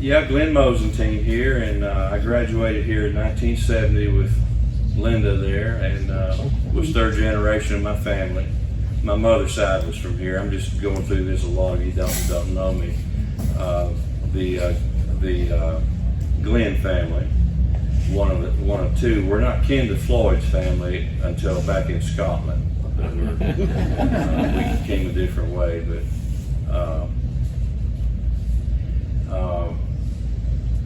Yeah, Glenn Mosenthin here, and I graduated here in 1970 with Linda there, and was third generation of my family. My mother's side was from here. I'm just going through this. A lot of you don't know me. The Glenn family, one of two. We're not kin to Floyd's family until back in Scotland. We came a different way, but.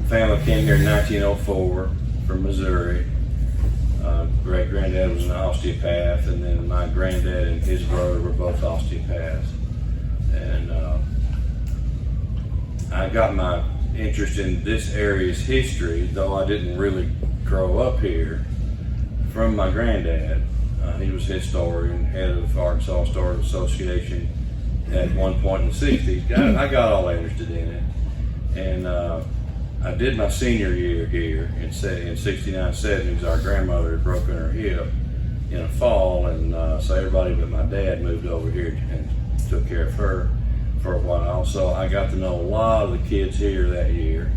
Family came here in 1904 from Missouri. Great granddad was an osteopath, and then my granddad and his brother were both osteopaths. And I got my interest in this area's history, though I didn't really grow up here, from my granddad. He was a historian, head of Arkansas Historical Association at one point in the 60s. I got all interested in it. And I did my senior year here in 69, 70s. Our grandmother had broken her hip in a fall, and so everybody but my dad moved over here and took care of her for a while. So I got to know a lot of the kids here that year,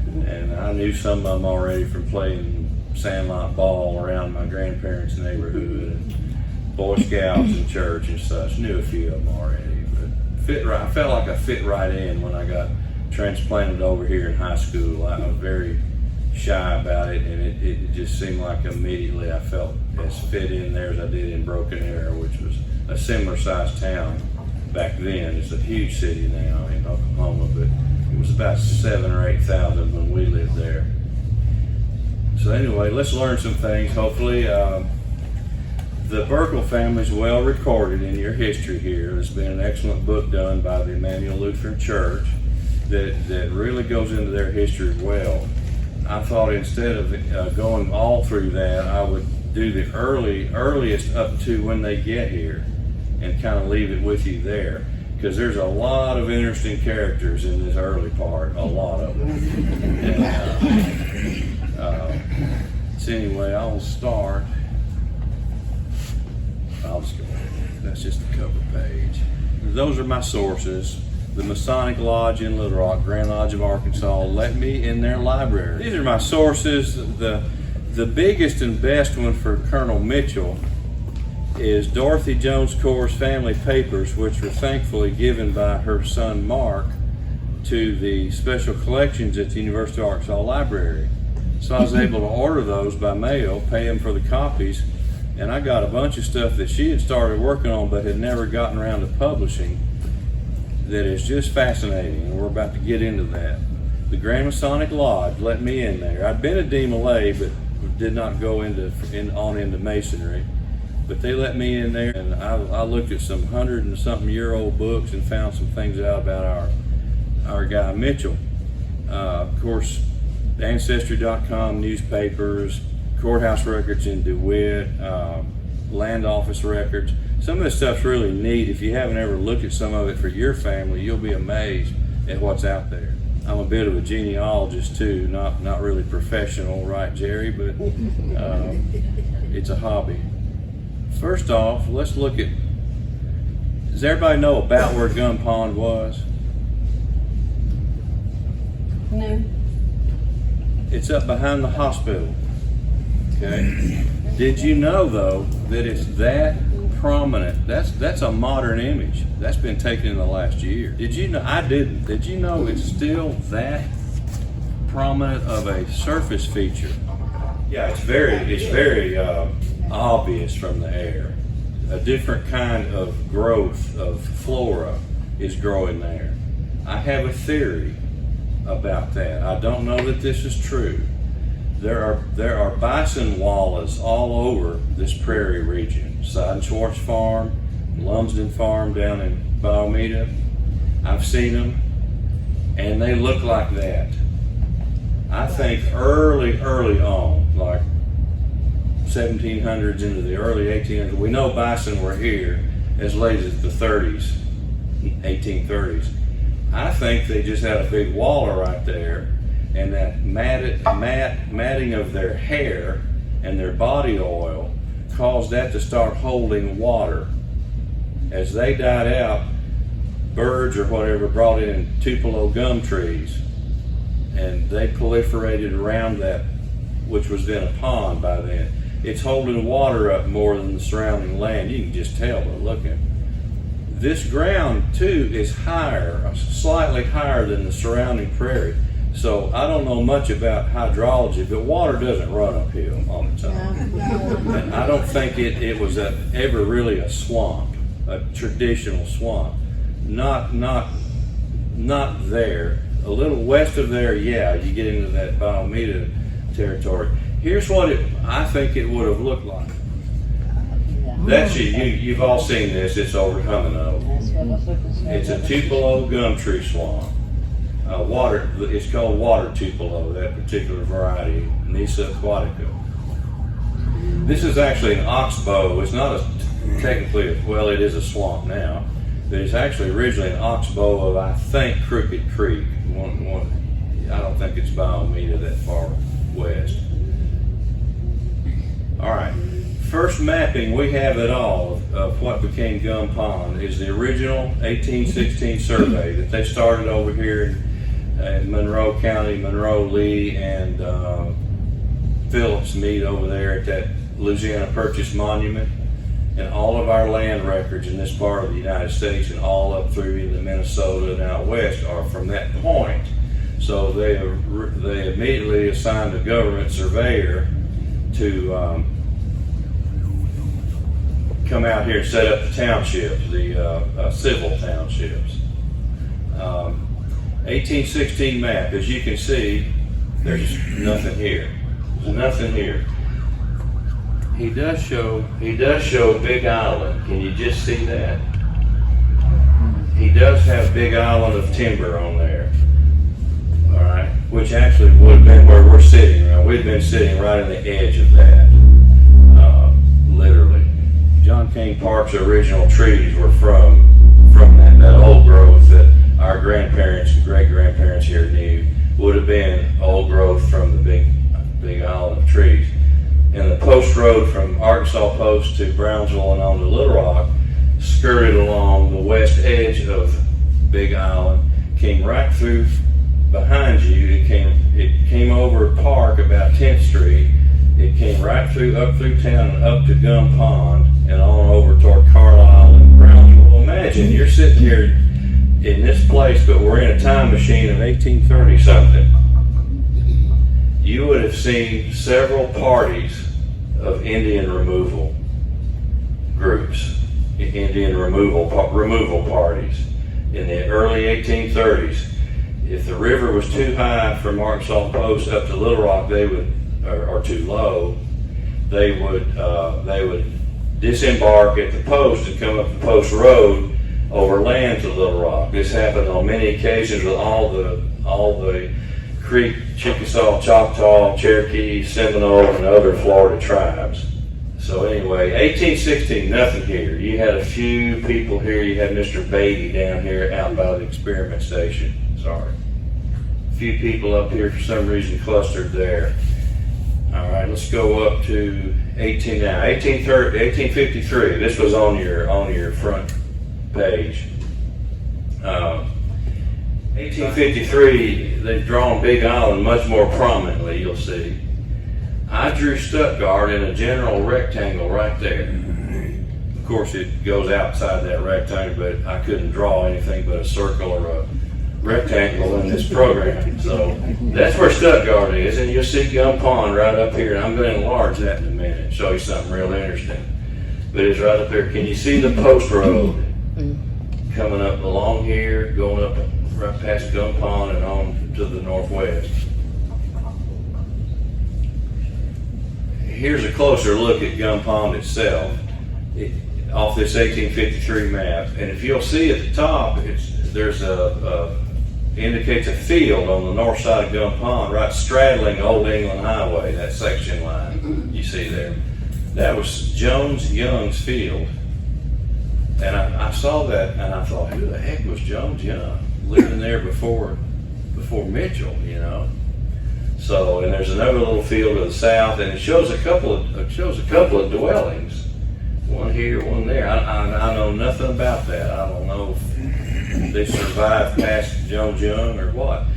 and I knew some of them already from playing sandlot ball around my grandparents' neighborhood, and Boy Scouts and church and such. Knew a few of them already, but I felt like I fit right in when I got transplanted over here in high school. I was very shy about it, and it just seemed like immediately I felt as fit in there as I did in Broken Arrow, which was a similar sized town back then. It's a huge city now in Oklahoma, but it was about 7,000 or 8,000 when we lived there. So anyway, let's learn some things. Hopefully, the Buerkles family is well recorded in your history here. There's been an excellent book done by the Emmanuel Lutheran Church that really goes into their history well. I thought instead of going all through that, I would do the earliest up to when they get here and kind of leave it with you there, because there's a lot of interesting characters in this early part, a lot of them. And, so anyway, I'll start. I'll just go ahead. That's just the cover page. Those are my sources. The Masonic Lodge in Little Rock, Grand Lodge of Arkansas, let me in their library. These are my sources. The biggest and best one for Colonel Mitchell is Dorothy Jones Corr's family papers, which were thankfully given by her son Mark to the special collections at the University of Arkansas Library. So I was able to order those by mail, pay them for the copies, and I got a bunch of stuff that she had started working on but had never gotten around to publishing that is just fascinating, and we're about to get into that. The Grand Masonic Lodge let me in there. I'd been a D. Malay, but did not go into Masonry, but they let me in there, and I looked at some 100-and-something-year-old books and found some things out about our guy Mitchell. Of course, Ancestry.com newspapers, courthouse records in DeWitt, land office records. Some of this stuff's really neat. If you haven't ever looked at some of it for your family, you'll be amazed at what's out there. I'm a bit of a genealogist too, not really professional, right, Jerry? But it's a hobby. First off, let's look at, does everybody know about where Gun Pond was? No. It's up behind the hospital, okay? Did you know though that it's that prominent? That's a modern image. That's been taken in the last year. Did you know? I didn't. Did you know it's still that prominent of a surface feature? Yeah, it's very obvious from the air. A different kind of growth of flora is growing there. I have a theory about that. I don't know that this is true. There are bison wallas all over this prairie region. Side Schwartz Farm, Lumsden Farm down in Biomeda. I've seen them, and they look like that. I think early on, like 1700s into the early 1800s, we know bison were here as late as the 30s, 1830s. I think they just had a big waller right there, and that matting of their hair and their body oil caused that to start holding water. As they died out, birds or whatever brought in Tupelo gum trees and they proliferated around that, which was then a pond by then. It's holding water up more than the surrounding land. You can just tell by looking. This ground too is higher, slightly higher than the surrounding prairie. So I don't know much about hydrology, but water doesn't run uphill all the time. And I don't think it was ever really a swamp, a traditional swamp. Not there. A little west of there, yeah, you get into that Biomeda territory. Here's what I think it would have looked like. That's you've all seen this. It's over Humino. It's a Tupelo gum tree swamp. It's called water Tupelo, that particular variety, Nyssa aquatica. This is actually an oxbow. It's not technically, well, it is a swamp now, but it's actually originally an oxbow of, I think, Crooked Creek. I don't think it's Biomeda that far west. All right. First mapping we have at all of what became Gum Pond is the original 1816 survey that they started over here in Monroe County. Monroe, Lee, and Phillips meet over there at that Louisiana Purchase Monument. And all of our land records in this part of the United States and all up through into Minnesota and out west are from that point. So they immediately assigned a government surveyor to come out here and set up the townships, the civil townships. 1816 map, as you can see, there's nothing here. There's nothing here. He does show Big Island. Can you just see that? He does have Big Island of timber on there. All right, which actually would have been where we're sitting. Right? We've been sitting right on the edge of that, literally. John King Park's original trees were from that old growth that our grandparents and great-grandparents here knew would have been old growth from the big island of trees. And the post road from Arkansas Post to Brownsville and on to Little Rock skirted along the west edge of Big Island, came right through behind you. It came over Park about 10th Street. It came right through, up through town and up to Gum Pond and on over toward Carlisle and Brownsville. Imagine you're sitting here in this place, but we're in a time machine of 1830 something. You would have seen several parties of Indian removal groups, Indian removal parties in the early 1830s. If the river was too high from Arkansas Post up to Little Rock, they would, or too low, they would disembark at the post and come up the post road over land to Little Rock. This happened on many occasions with all the Creek, Chickasaw, Choctaw, Cherokee, Seminole, and other Florida tribes. So anyway, 1816, nothing here. You had a few people here. You had Mr. Beatty down here out by the experiment station. Sorry. A few people up here for some reason clustered there. All right, let's go up to 1853. This was on your front page. 1853, they've drawn Big Island much more prominently, you'll see. I drew Stuttgart in a general rectangle right there. Of course, it goes outside that rectangle, but I couldn't draw anything but a circle or a rectangle in this program. So that's where Stuttgart is, and you'll see Gum Pond right up here. And I'm going to enlarge that in a minute and show you something real interesting. But it's right up there. Can you see the post road coming up along here, going up right past Gum Pond and on to the northwest? Here's a closer look at Gum Pond itself off this 1853 map. And if you'll see at the top, indicates a field on the north side of Gum Pond, right straddling Old England Highway, that section line you see there. That was Jones Young's field. And I saw that and I thought, who the heck was Jones Young living there before Mitchell, you know? So, and there's another little field to the south, and it shows a couple of dwellings, one here, one there. I know nothing about that. I don't know if they survived past Jones Young or what.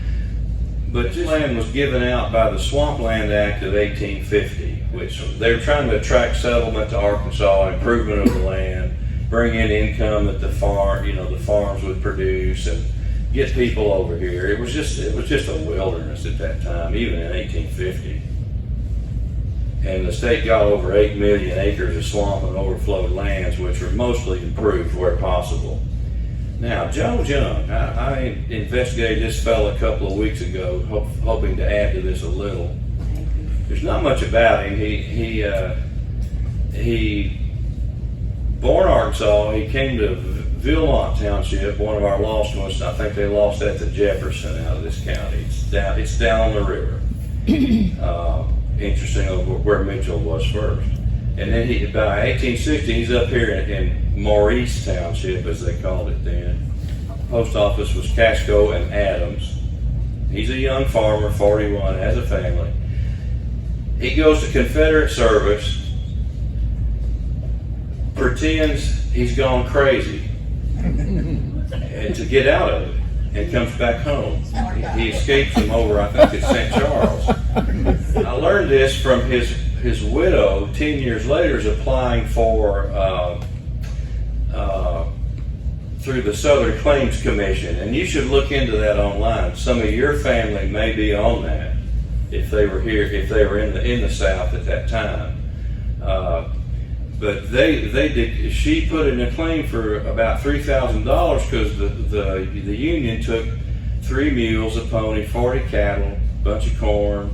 But this land was given out by the Swampland Act of 1850, which they were trying to attract settlement to Arkansas, improvement of the land, bring in income that the farms would produce, and get people over here. It was just a wilderness at that time, even in 1850. And the state got over 8 million acres of swamp and overflowed lands, which were mostly improved where possible. Now, Jones Young, I investigated this fellow a couple of weeks ago, hoping to add to this a little. There's not much about him. He born Arkansas. He came to Villemont Township, one of our lost ones. I think they lost that to Jefferson out of this county. It's down on the river. Interesting where Mitchell was first. And then by 1860, he's up here in Maurice Township, as they called it then. Post office was Casco and Adams. He's a young farmer, 41, has a family. He goes to Confederate service, pretends he's gone crazy and to get out of it, and comes back home. He escapes from over, I think it's St. Charles. I learned this from his widow 10 years later is applying for through the Southern Claims Commission, and you should look into that online. Some of your family may be on that if they were here, if they were in the South at that time. But they did. She put in a claim for about $3,000 because the union took 3 mules, a pony, 40 cattle, a bunch of corn.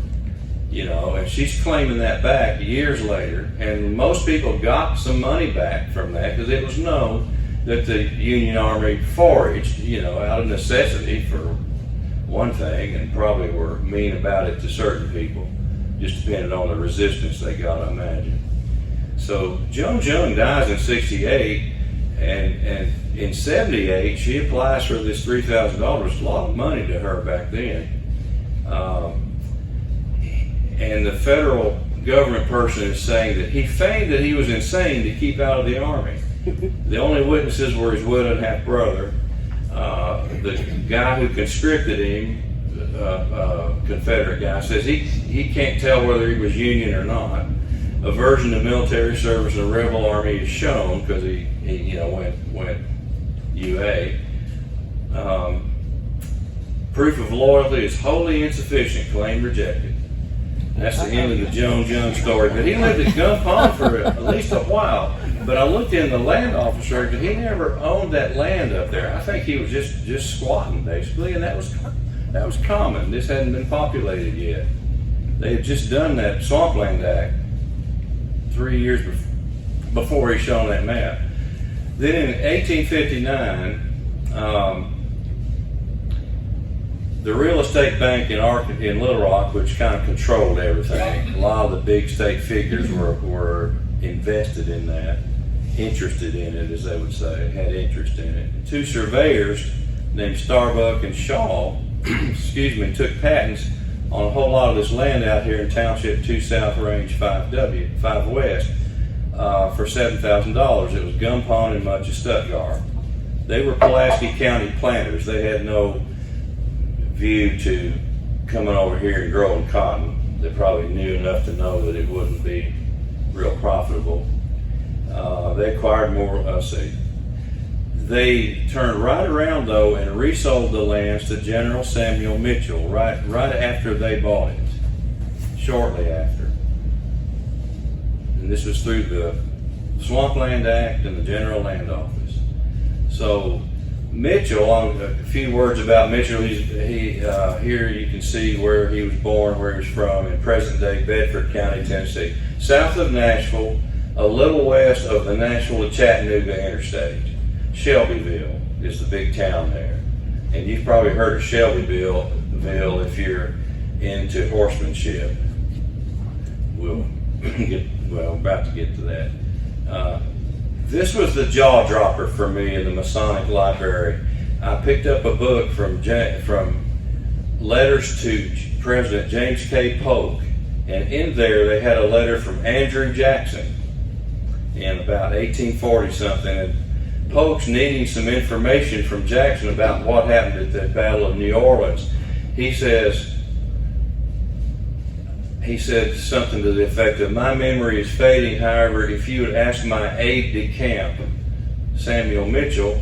And she's claiming that back years later, and most people got some money back from that because it was known that the Union Army foraged, out of necessity for one thing, and probably were mean about it to certain people, just depending on the resistance they got, I imagine. So Jones Young dies in 68, and in 78 she applies for this $3,000. A lot of money to her back then. And the federal government person is saying that he feigned that he was insane to keep out of the Army. The only witnesses were his widow and half-brother. The guy who conscripted him, Confederate guy, says he can't tell whether he was Union or not. Aversion to military service in the rebel army is shown because he went UA. Proof of loyalty is wholly insufficient. Claim rejected. That's the end of the Jones Young story. But he lived at Gun Pond for at least a while. But I looked in the land office record. He never owned that land up there. I think he was just squatting basically, and that was common. This hadn't been populated yet. They had just done that Swampland Act 3 years before he's shown that map. Then in 1859, the real estate bank in Little Rock, which kind of controlled everything, a lot of the big state figures were invested in that, interested in it, as they would say, had interest in it. 2 surveyors named Starbuck and Shaw, took patents on a whole lot of this land out here in Township 2 South, Range 5 West, for $7,000. It was Gun Pond and much of Stuttgart. They were Pulaski County planters. They had no view to coming over here and growing cotton. They probably knew enough to know that it wouldn't be real profitable. They acquired more, They turned right around though and resold the lands to General Samuel Mitchell right after they bought it, shortly after. And this was through the Swampland Act and the General Land Office. So Mitchell, a few words about Mitchell. Here you can see where he was born, where he was from, in present-day Bedford County, Tennessee, south of Nashville, a little west of the Nashville to Chattanooga interstate. Shelbyville is the big town there, and you've probably heard of Shelbyville if you're into horsemanship. We're about to get to that. This was the jaw dropper for me in the Masonic Library. I picked up a book from letters to President James K. Polk, and in there they had a letter from Andrew Jackson in about 1840 something. And Polk's needing some information from Jackson about what happened at the Battle of New Orleans. He says, he said something to the effect of, "My memory is fading, however, if you would ask my aide-de-camp, Samuel Mitchell,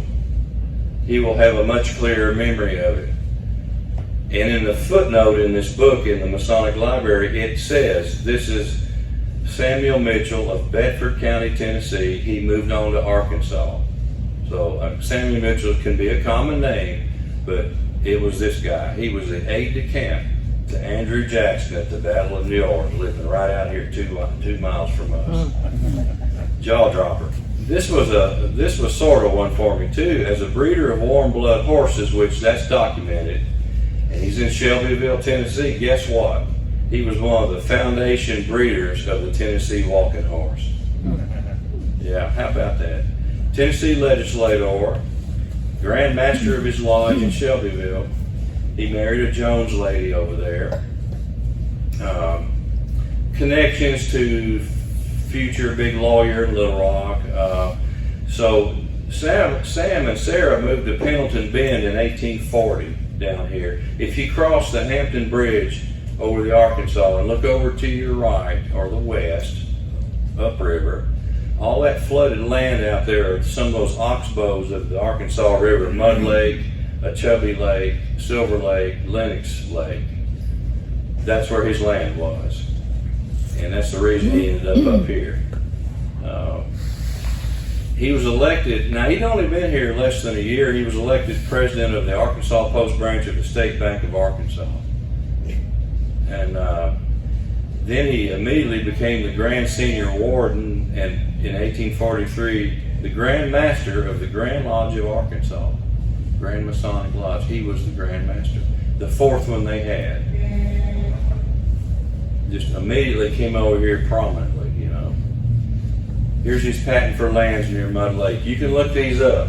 he will have a much clearer memory of it." And in the footnote in this book in the Masonic Library, it says, this is Samuel Mitchell of Bedford County, Tennessee. He moved on to Arkansas. So Samuel Mitchell can be a common name, but it was this guy. He was the aide-de-camp to Andrew Jackson at the Battle of New Orleans, living right out here 2 miles from us. Jaw dropper. This was sort of one for me too. As a breeder of warm blood horses, which that's documented, and he's in Shelbyville, Tennessee. Guess what? He was one of the foundation breeders of the Tennessee walking horse. Yeah, how about that? Tennessee legislator, Grand Master of his lodge in Shelbyville. He married a Jones lady over there. Connections to future big lawyer in Little Rock. So Sam and Sarah moved to Pendleton Bend in 1840 down here. If you cross the Hampton Bridge over the Arkansas and look over to your right or the west, upriver, all that flooded land out there are some of those oxbows of the Arkansas River, Mud Lake, a Chubby Lake, Silver Lake, Lennox Lake. That's where his land was. And that's the reason he ended up here. He was elected, now he'd only been here less than a year. He was elected president of the Arkansas Post Branch of the State Bank of Arkansas. And then he immediately became the Grand Senior Warden, and in 1843, the Grand Master of the Grand Lodge of Arkansas, Grand Masonic Lodge. He was the Grand Master, the fourth one they had. Just immediately came over here prominently, you know. Here's his patent for lands near Mud Lake. You can look these up.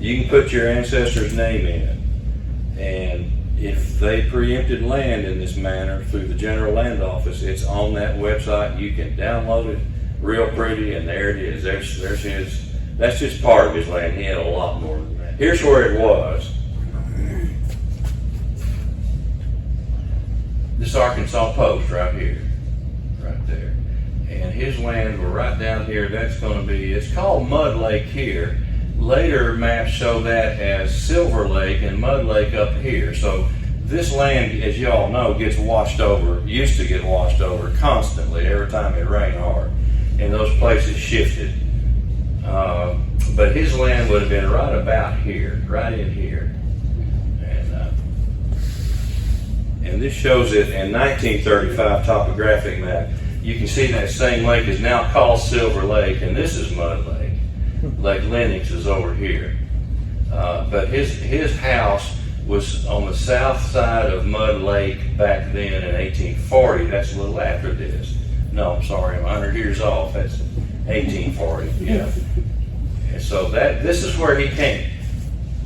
You can put your ancestor's name in, and if they preempted land in this manner through the General Land Office, it's on that website. You can download it, real pretty, and there it is. There's his. That's just part of his land. He had a lot more than that. Here's where it was. This Arkansas Post right here, right there. And his lands were right down here. That's going to be, it's called Mud Lake here. Later maps show that as Silver Lake and Mud Lake up here. So this land, as y'all know, gets washed over, used to get washed over constantly every time it rained hard. And those places shifted. But his land would have been right about here, right in here. And this shows it in 1935 topographic map. You can see that same lake is now called Silver Lake, and this is Mud Lake. Lake Lennox is over here. But his house was on the south side of Mud Lake back then in 1840. That's a little after this. No, I'm sorry, I'm 100 years off. That's 1840, yeah. And so this is where he came.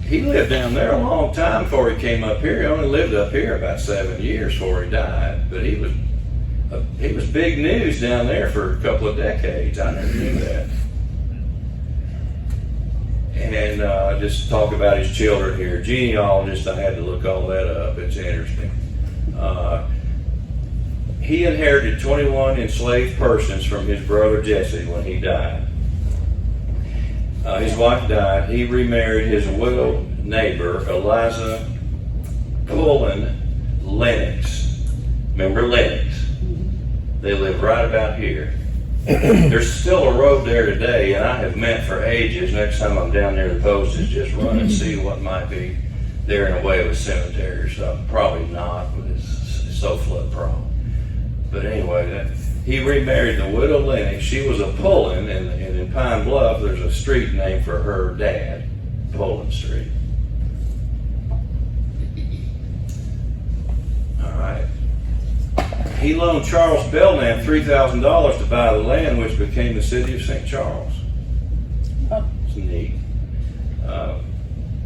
He lived down there a long time before he came up here. He only lived up here about 7 years before he died. But he was big news down there for a couple of decades. I never knew that. And just talk about his children here. Genealogist, I had to look all that up. It's interesting. He inherited 21 enslaved persons from his brother Jesse when he died. His wife died. He remarried his widowed neighbor, Eliza Pullen Lennox. Remember Lennox? They live right about here. There's still a road there today, and I have meant for ages, next time I'm down near the post, is just run and see what might be there in the way of a cemetery or something. Probably not, but it's so flood prone. But anyway, he remarried the widow Lennox. She was a Pullen, and in Pine Bluff, there's a street named for her dad, Pullen Street. All right. He loaned Charles Belknap $3,000 to buy the land, which became the city of St. Charles. It's neat.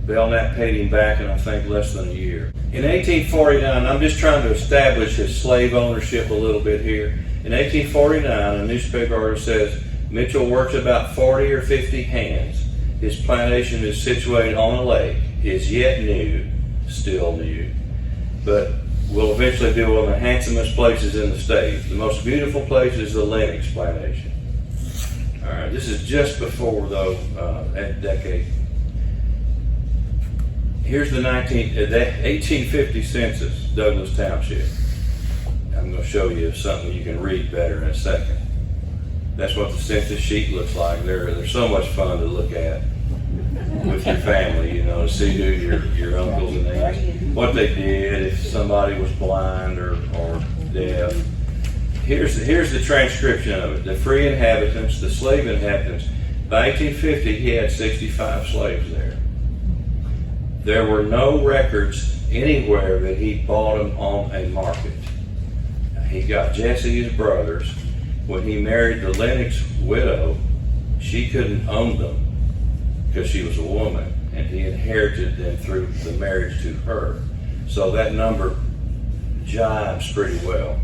Belknap paid him back in, I think, less than a year. In 1849, I'm just trying to establish his slave ownership a little bit here. In 1849, a newspaper article says, Mitchell works about 40 or 50 hands. His plantation is situated on a lake, is yet new, still new. But will eventually be one of the handsomest places in the state. The most beautiful place is the Lennox Plantation. All right, this is just before, though, that decade. Here's the 1850 census, Douglas Township. I'm going to show you something you can read better in a second. That's what the census sheet looks like. They're so much fun to look at with your family, you know, to see who your uncles and aunts, what they did, if somebody was blind or deaf. Here's the transcription of it. The free inhabitants, the slave inhabitants. By 1850, he had 65 slaves there. There were no records anywhere that he bought them on a market. He got Jesse, his brothers. When he married the Lennox widow, she couldn't own them because she was a woman, and he inherited them through the marriage to her. So that number jives pretty well.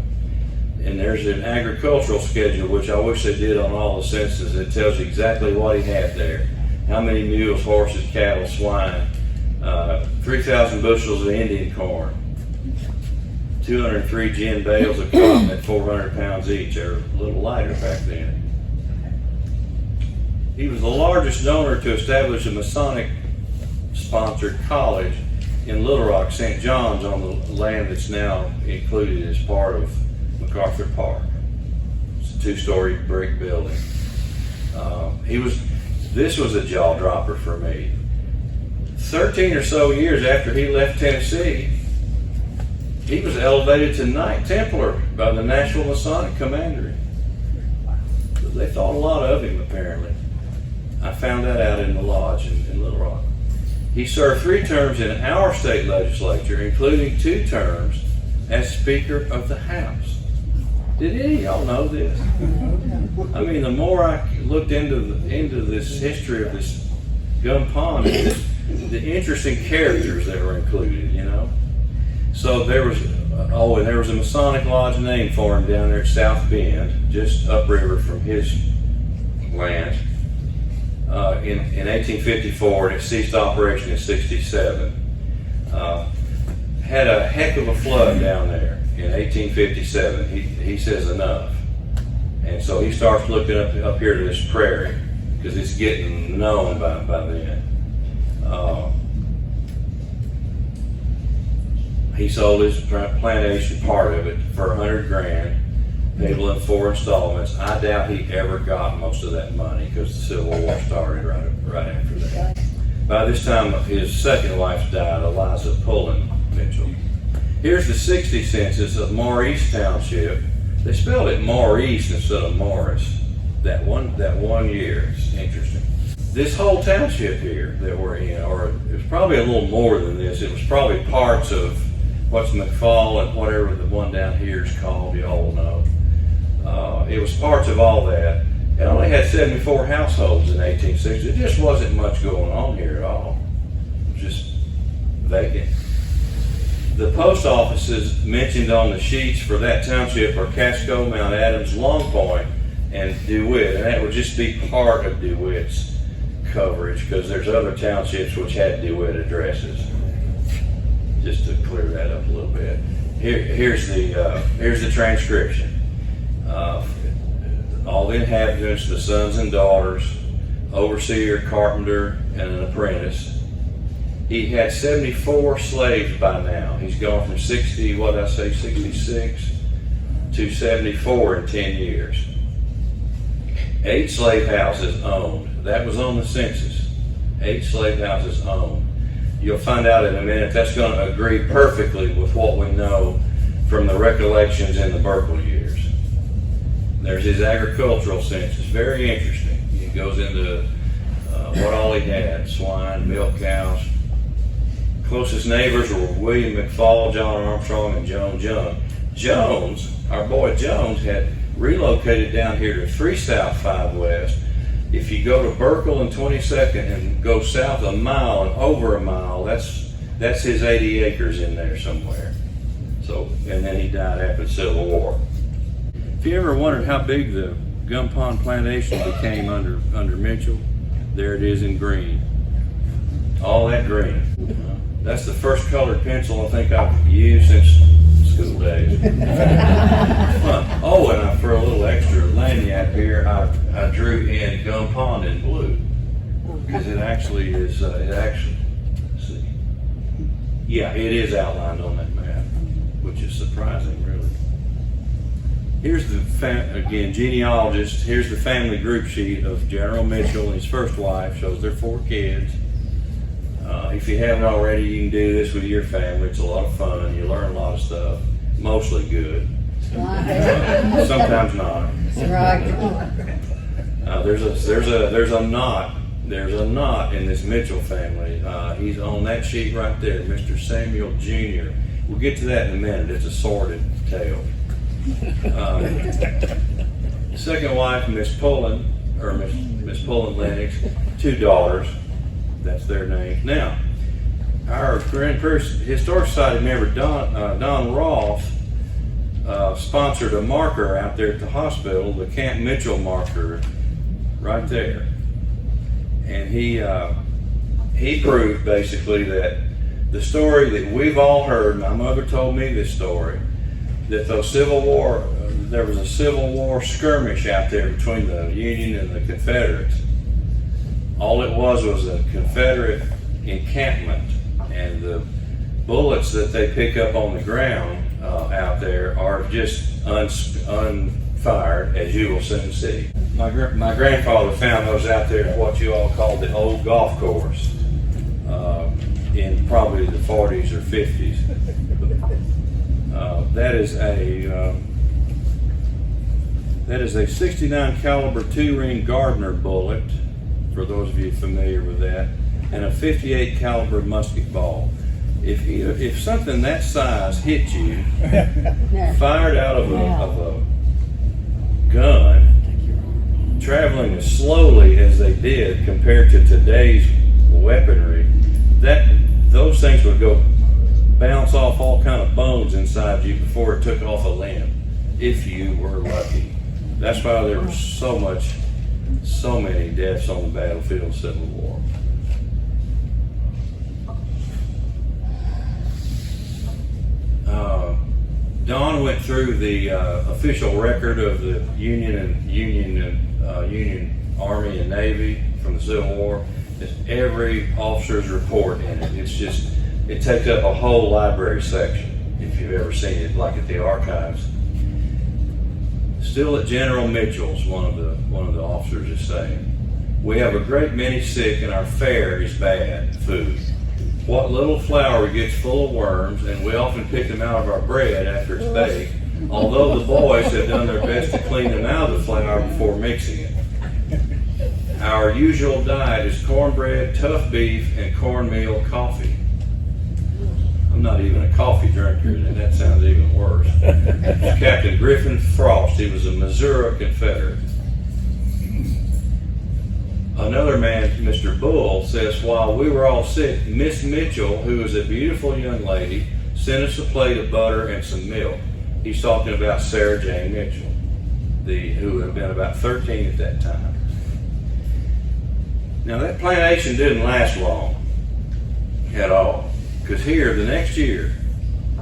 And there's an agricultural schedule, which I wish they did on all the censuses. It tells you exactly what he had there. How many mules, horses, cattle, swine, 3,000 bushels of Indian corn, 203 gin bales of cotton at 400 pounds each. They were a little lighter back then. He was the largest donor to establish a Masonic-sponsored college in Little Rock, St. John's, on the land that's now included as part of MacArthur Park. It's a 2-story brick building. This was a jaw dropper for me. 13 or so years after he left Tennessee, he was elevated to Knight Templar by the National Masonic Commandery. They thought a lot of him, apparently. I found that out in the lodge in Little Rock. He served 3 terms in our state legislature, including 2 terms as Speaker of the House. Did any of y'all know this? I mean, the more I looked into this history of this Gum Pond, the interesting characters that were included, you know. So there was a Masonic lodge named for him down there at South Bend, just upriver from his land, in 1854, and it ceased operation in 67. Had a heck of a flood down there in 1857. He says enough, and so he starts looking up here to this prairie because it's getting known by then. He sold his plantation, part of it, for $100,000, payable in 4 installments. I doubt he ever got most of that money because the Civil War started right after that. By this time, his second wife died, Eliza Pullen Mitchell. Here's the 60 census of Maurice Township. They spelled it Maurice instead of Morris. That one year. It's interesting. This whole township here that we're in, or it was probably a little more than this. It was probably parts of what's McFall and whatever the one down here is called. You all know. It was parts of all that. It only had 74 households in 1860. There just wasn't much going on here at all. It was just vacant. The post offices mentioned on the sheets for that township are Casco, Mount Adams, Long Point, and DeWitt, and that would just be part of DeWitt's coverage because there's other townships which had DeWitt addresses. Just to clear that up a little bit. Here's the transcription. All the inhabitants, the sons and daughters, overseer, carpenter, and an apprentice. He had 74 slaves by now. He's gone from 66 to 74 in 10 years. 8 slave houses owned. That was on the census. 8 slave houses owned. You'll find out in a minute that's going to agree perfectly with what we know from the recollections in the Buerkles years. There's his agricultural census. Very interesting. He goes into what all he had: swine, milk cows. Closest neighbors were William McFall, John Armstrong, and Joan Young. Jones, our boy Jones, had relocated down here to 3 South, 5 West. If you go to Buerkles and 22nd and go south a mile and over a mile, that's his 80 acres in there somewhere. So, and then he died after the Civil War. If you ever wondered how big the Gum Pond Plantation became under Mitchell, there it is in green. All that green. That's the first colored pencil I think I've used school days. Oh, and for a little extra lanyard here, I drew in Gum Pond in blue because it actually is. Let's see, yeah, it is outlined on that map, which is surprising, really. Here's the again genealogist. Here's the family group sheet of General Mitchell and his first wife. Shows their 4 kids. If you haven't already, you can do this with your family. It's a lot of fun. You learn a lot of stuff. Mostly good. Sometimes not. Right. There's a knot. There's a knot in this Mitchell family. He's on that sheet right there, Mr. Samuel Jr. We'll get to that in a minute. It's a sordid tale. Second wife, Miss Pullen Lennox, 2 daughters. That's their name. Now, our Historic Society member Don Roth sponsored a marker out there at the hospital, the Camp Mitchell marker, right there, and he proved basically that the story that we've all heard. My mother told me this story, that there was a Civil War skirmish out there between the Union and the Confederates. All it was a Confederate encampment, and the bullets that they pick up on the ground out there are just unfired, as you will soon see. My grandfather found those out there at what you all call the old golf course in probably the 40s or 50s. That is a 69 caliber 2-ring Gardner bullet, for those of you familiar with that, and a 58 caliber musket ball. If something that size hit you, fired out of a gun, traveling as slowly as they did compared to today's weaponry, those things would go bounce off all kind of bones inside you before it took off a limb, if you were lucky. That's why there was so many deaths on the battlefield of Civil War. Don went through the official record of the Union Army and Navy from the Civil War. It's every officer's report in it. It takes up a whole library section, if you've ever seen it, like at the archives. Still at General Mitchell's, one of the officers is saying, "We have a great many sick and our fare is bad food. What little flour gets full of worms, and we often pick them out of our bread after it's baked, although the boys have done their best to clean them out of the flour before mixing it. Our usual diet is cornbread, tough beef, and cornmeal coffee." I'm not even a coffee drinker, and that sounds even worse. Captain Griffin Frost, he was a Missouri Confederate. Another man, Mr. Bull, says, "While we were all sick, Miss Mitchell, who is a beautiful young lady, sent us a plate of butter and some milk." He's talking about Sarah Jane Mitchell, who had been about 13 at that time. Now that plantation didn't last long at all. Because here, the next year,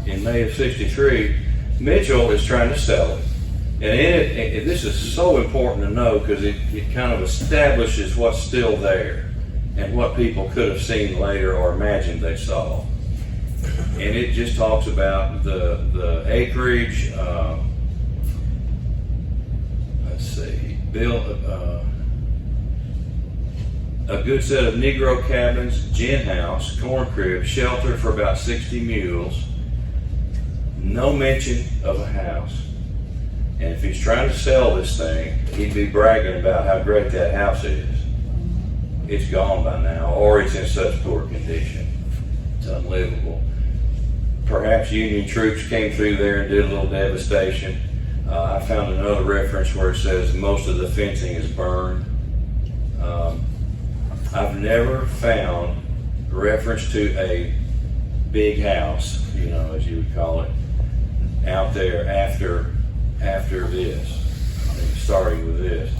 in May of '63, Mitchell is trying to sell it. And this is so important to know because it kind of establishes what's still there and what people could have seen later or imagined they saw. And it just talks about the acreage, a good set of Negro cabins, gin house, corn crib, shelter for about 60 mules. No mention of a house. And if he's trying to sell this thing, he'd be bragging about how great that house is. It's gone by now, or it's in such poor condition. It's unlivable. Perhaps Union troops came through there and did a little devastation. I found another reference where it says most of the fencing is burned. I've never found reference to a big house, as you would call it, out there after this, starting with this.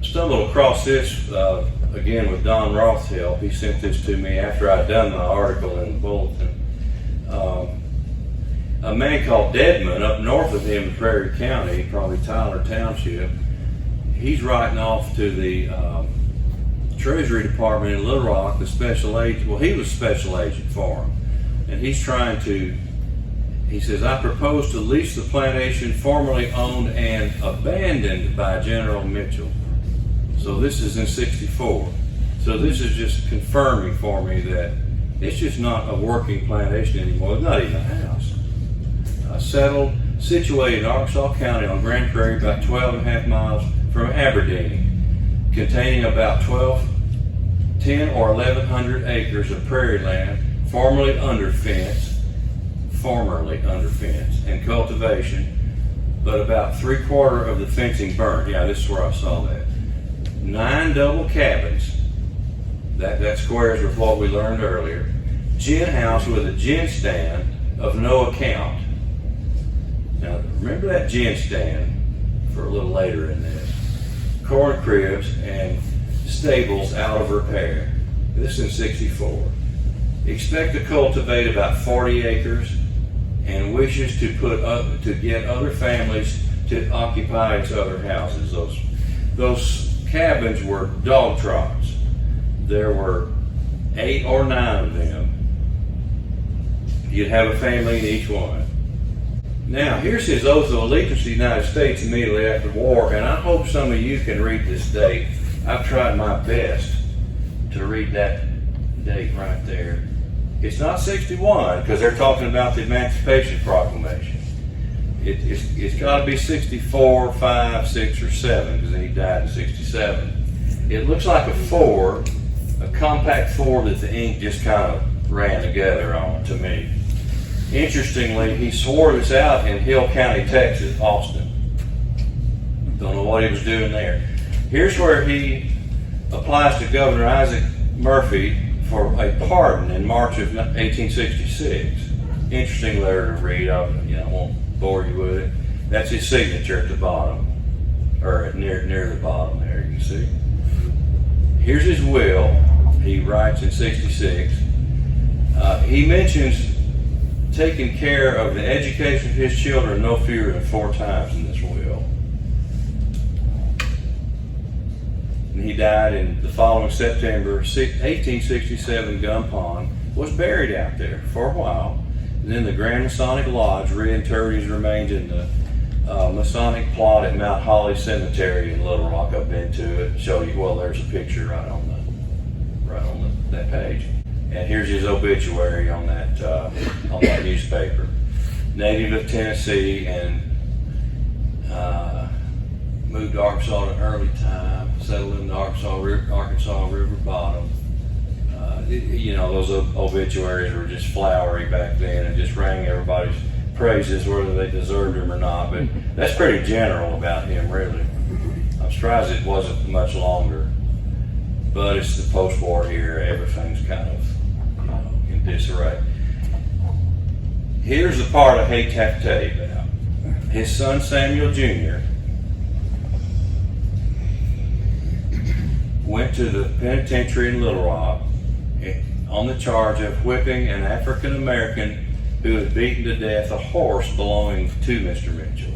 Stumbled across this again with Don Roth's help, he sent this to me after I'd done my article in the bulletin. A man called Deadman up north of him in Prairie County, probably Tyler Township, he's writing off to the Treasury Department in Little Rock, the special agent. Well, he was special agent for him, and he's trying to. He says, I propose to lease the plantation formerly owned and abandoned by General Mitchell. So this is in '64. So this is just confirming for me that it's just not a working plantation anymore. It's not even a house. Settled, situated in Arkansas County on Grand Prairie, about 12.5 miles from Aberdeen, containing about 10 or 1,100 acres of prairie land, formerly under fence and cultivation, but about 3/4 of the fencing burnt. Yeah, this is where I saw that. 9 double cabins, that squares with what we learned earlier. Gin house with a gin stand of no account. Now, remember that gin stand for a little later in this. Corn cribs and stables out of repair. This is in '64. Expect to cultivate about 40 acres and wishes to get other families to occupy its other houses. Those cabins were dog trots. There were 8 or 9 of them. You'd have a family in each one. Now, here's his oath of allegiance to the United States immediately after the war, and I hope some of you can read this date. I've tried my best to read that date right there. It's not 61, because they're talking about the Emancipation Proclamation. It's got to be 64, 5, 6, or 7, because he died in '67. It looks like a 4, a compact 4 that the ink just kind of ran together on to me. Interestingly, he swore this out in Hill County, Texas, Austin. Don't know what he was doing there. Here's where he applies to Governor Isaac Murphy for a pardon in March of 1866. Interesting letter to read. I won't bore you with it. That's his signature at the bottom, or near the bottom there, you can see. Here's his will. He writes in '66. He mentions taking care of the education of his children no fewer than 4 times in this will. And he died in the following September 1867. Gun Pond, was buried out there for a while. And then the Grand Masonic Lodge reinterred his remains in the Masonic plot at Mount Holly Cemetery in Little Rock. I've been to it. Show you. Well, there's a picture right on that page. And here's his obituary on that newspaper. Native of Tennessee and moved to Arkansas at an early time. Settled in the Arkansas River bottom. Those obituaries were just flowery back then and just rang everybody's praises, whether they deserved them or not. But that's pretty general about him, really. I'm surprised it wasn't much longer. But it's the post-war era. Everything's kind of in disarray. Here's the part I hate to have to tell you about. His son Samuel Jr. went to the penitentiary in Little Rock on the charge of whipping an African American who had beaten to death a horse belonging to Mr. Mitchell.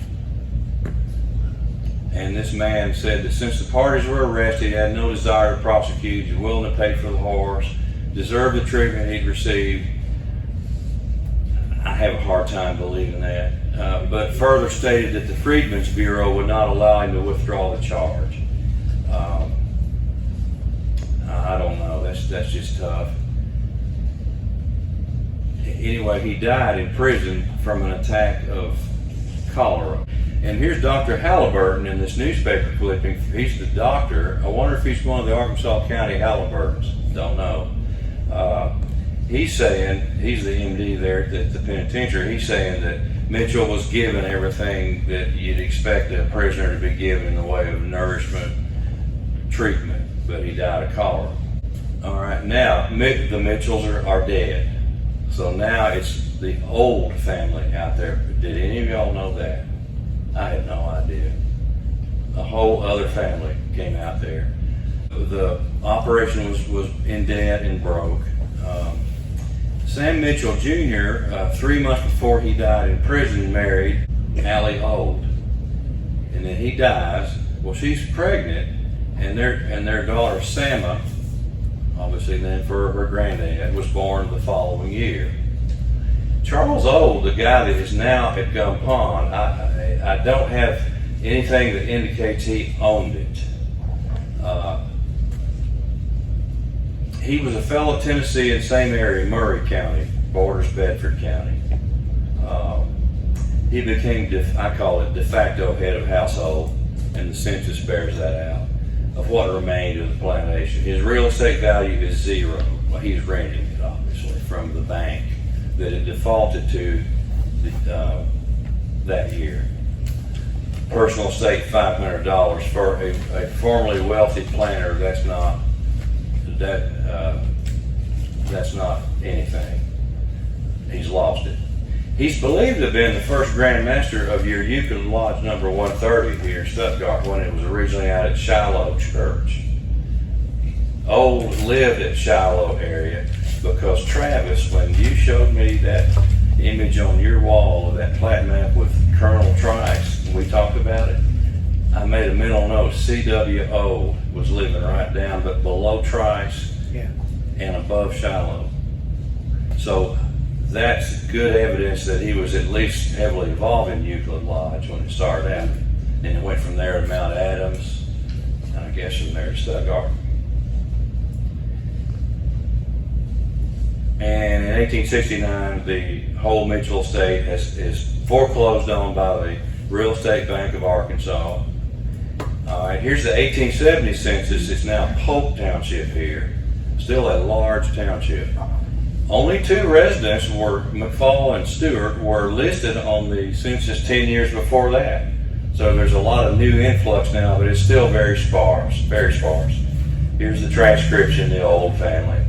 And this man said that since the parties were arrested, he had no desire to prosecute, he was willing to pay for the horse, deserved the treatment he'd received. I have a hard time believing that. But further stated that the Freedmen's Bureau would not allow him to withdraw the charge. I don't know. That's just tough. Anyway, he died in prison from an attack of cholera. And here's Dr. Halliburton in this newspaper clipping. He's the doctor. I wonder if he's one of the Arkansas County Halliburtons. Don't know. He's saying, he's the MD there at the penitentiary, he's saying that Mitchell was given everything that you'd expect a prisoner to be given in the way of nourishment, treatment, but he died of cholera. All right, now the Mitchells are dead. So now it's the old family out there. Did any of y'all know that? I had no idea. A whole other family came out there. The Operation was in debt and broke. Sam Mitchell Jr., 3 months before he died in prison, married Allie Old. And then he dies. Well, she's pregnant, and their daughter, Sama, obviously then for her granddad, was born the following year. Charles Old, the guy that is now at Gum Pond, I don't have anything that indicates he owned it. He was a fellow Tennessee in the same area, Murray County, borders Bedford County. He became, I call it, de facto head of household, and the census bears that out, of what remained of the plantation. His real estate value is zero. Well, he's renting it, obviously, from the bank that it defaulted to that year. Personal estate, $500 for a formerly wealthy planter. That's not anything. He's lost it. He's believed to have been the first Grand Master of your Euclid Lodge number 130 here in Stuttgart when it was originally out at Shiloh Church. Old lived at Shiloh area because Travis, when you showed me that image on your wall of that plat map with Colonel Trice, when we talked about it, I made a mental note. C.W. Old was living right down but below Trice and above Shiloh. So that's good evidence that he was at least heavily involved in Euclid Lodge when it started out. And it went from there to Mount Adams, and I guess from there to Stuttgart. And in 1869, the whole Mitchell estate is foreclosed on by the Real Estate Bank of Arkansas. All right, here's the 1870 census. It's now Polk Township here, still a large township. Only 2 residents were McFall and Stewart were listed on the census 10 years before that. So there's a lot of new influx now, but it's still very sparse, very sparse. Here's the transcription, the Old family.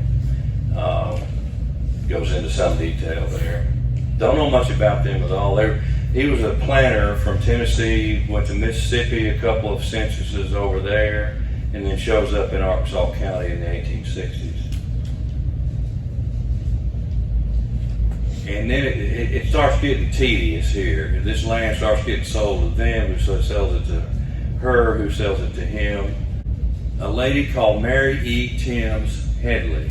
Goes into some detail there. Don't know much about them at all. He was a planter from Tennessee, went to Mississippi, a couple of censuses over there, and then shows up in Arkansas County in the 1860s. And then it starts getting tedious here. This land starts getting sold to them, who sells it to her, who sells it to him. A lady called Mary E. Timms Headley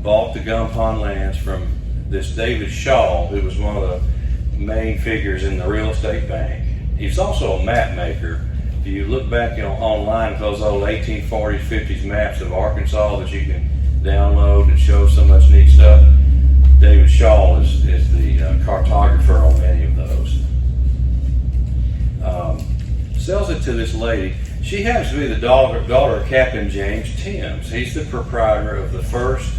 bought the Gum Pond lands from this David Shaw, who was one of the main figures in the real estate bank. He's also a map maker. If you look back online at those old 1840s, 50s maps of Arkansas that you can download and show so much neat stuff, David Shaw is the cartographer on many of those. Sells it to this lady. She happens to be the daughter of Captain James Timms. He's the proprietor of the first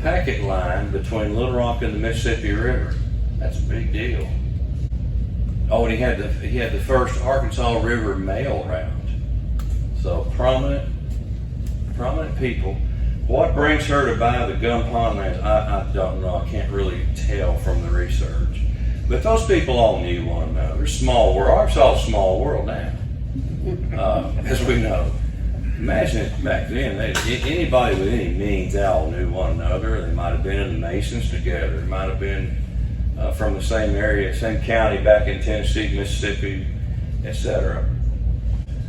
packet line between Little Rock and the Mississippi River. That's a big deal. Oh, and he had the first Arkansas River mail route. So prominent people. What brings her to buy the Gum Pond lands? I don't know. I can't really tell from the research. But those people all knew one another. Small world. Arkansas is a small world now, as we know. Imagine it back then. Anybody with any means all knew one another. They might have been in the Masons together. They might have been from the same area, same county back in Tennessee, Mississippi, etc.